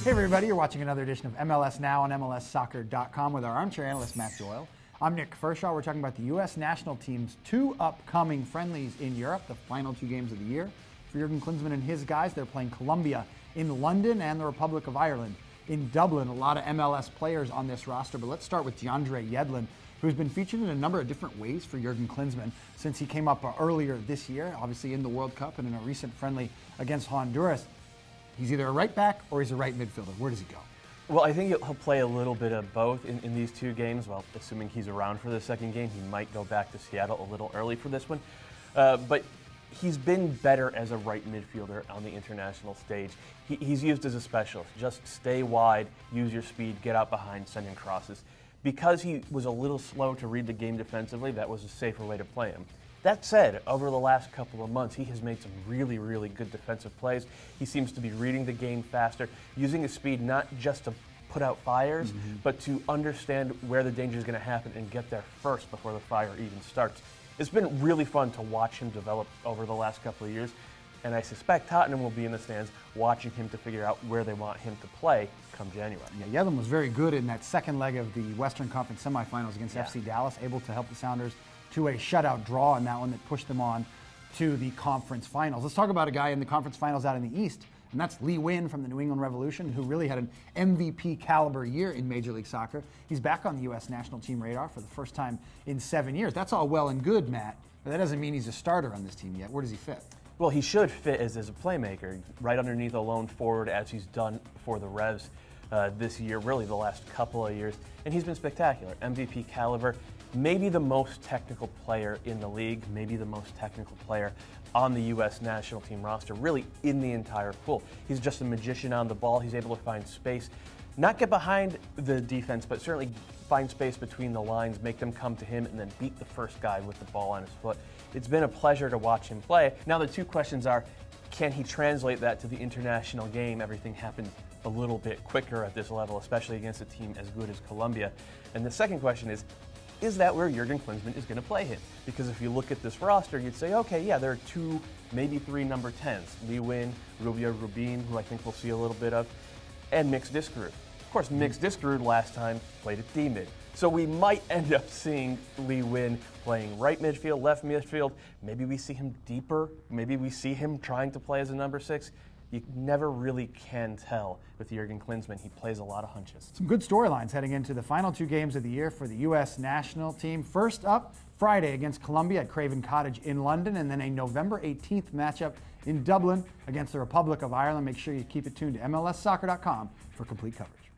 Hey everybody, you're watching another edition of MLS Now on MLSsoccer.com with our armchair analyst Matt Doyle. I'm Nick Firchau. We're talking about the U.S. national team's two upcoming friendlies in Europe, the final two games of the year. For Jurgen Klinsmann and his guys, they're playing Colombia in London and the Republic of Ireland in Dublin. A lot of MLS players on this roster, but let's start with DeAndre Yedlin, who's been featured in a number of different ways for Jurgen Klinsmann since he came up earlier this year, obviously in the World Cup and in a recent friendly against Honduras. He's either a right back or he's a right midfielder. Where does he go? Well, I think he'll play a little bit of both in these two games. Well, assuming he's around for the second game, he might go back to Seattle a little early for this one. But he's been better as a right midfielder on the international stage. He's used as a specialist. Just stay wide, use your speed, get out behind, send in crosses. Because he was a little slow to read the game defensively, that was a safer way to play him. That said, over the last couple of months, he has made some really, really good defensive plays. He seems to be reading the game faster, using his speed not just to put out fires, but to understand where the danger is going to happen and get there first before the fire even starts. It's been really fun to watch him develop over the last couple of years, and I suspect Tottenham will be in the stands watching him to figure out where they want him to play come January. Yeah, Yedlin was very good in that second leg of the Western Conference semifinals against FC Dallas, able to help the Sounders to a shutout draw in that one that pushed them on to the conference finals. Let's talk about a guy in the conference finals out in the East, and that's Nguyen from the New England Revolution, who really had an MVP caliber year in Major League Soccer. He's back on the U.S. national team radar for the first time in 7 years. That's all well and good, Matt, but that doesn't mean he's a starter on this team yet. Where does he fit? Well, he should fit as a playmaker, right underneath a lone forward, as he's done for the Revs this year, really the last couple of years, and he's been spectacular. MVP caliber. Maybe the most technical player in the league, maybe the most technical player on the U.S. national team roster, really in the entire pool. He's just a magician on the ball. He's able to find space, not get behind the defense, but certainly find space between the lines, make them come to him, and then beat the first guy with the ball on his foot. It's been a pleasure to watch him play. Now the two questions are, can he translate that to the international game? Everything happens a little bit quicker at this level, especially against a team as good as Colombia. And the second question is that where Jurgen Klinsmann is going to play him? Because if you look at this roster, you'd say, okay, yeah, there are two, maybe three number 10s. Nguyen, Rubio Rubin, who I think we'll see a little bit of, and Mix Diskerud. Of course, Mix Diskerud last time played at D-mid. So we might end up seeing Nguyen playing right midfield, left midfield. Maybe we see him deeper. Maybe we see him trying to play as a number 6. You never really can tell with Jurgen Klinsmann. He plays a lot of hunches. Some good storylines heading into the final two games of the year for the U.S. national team. First up, Friday against Colombia at Craven Cottage in London, and then a November 18th matchup in Dublin against the Republic of Ireland. Make sure you keep it tuned to MLSsoccer.com for complete coverage.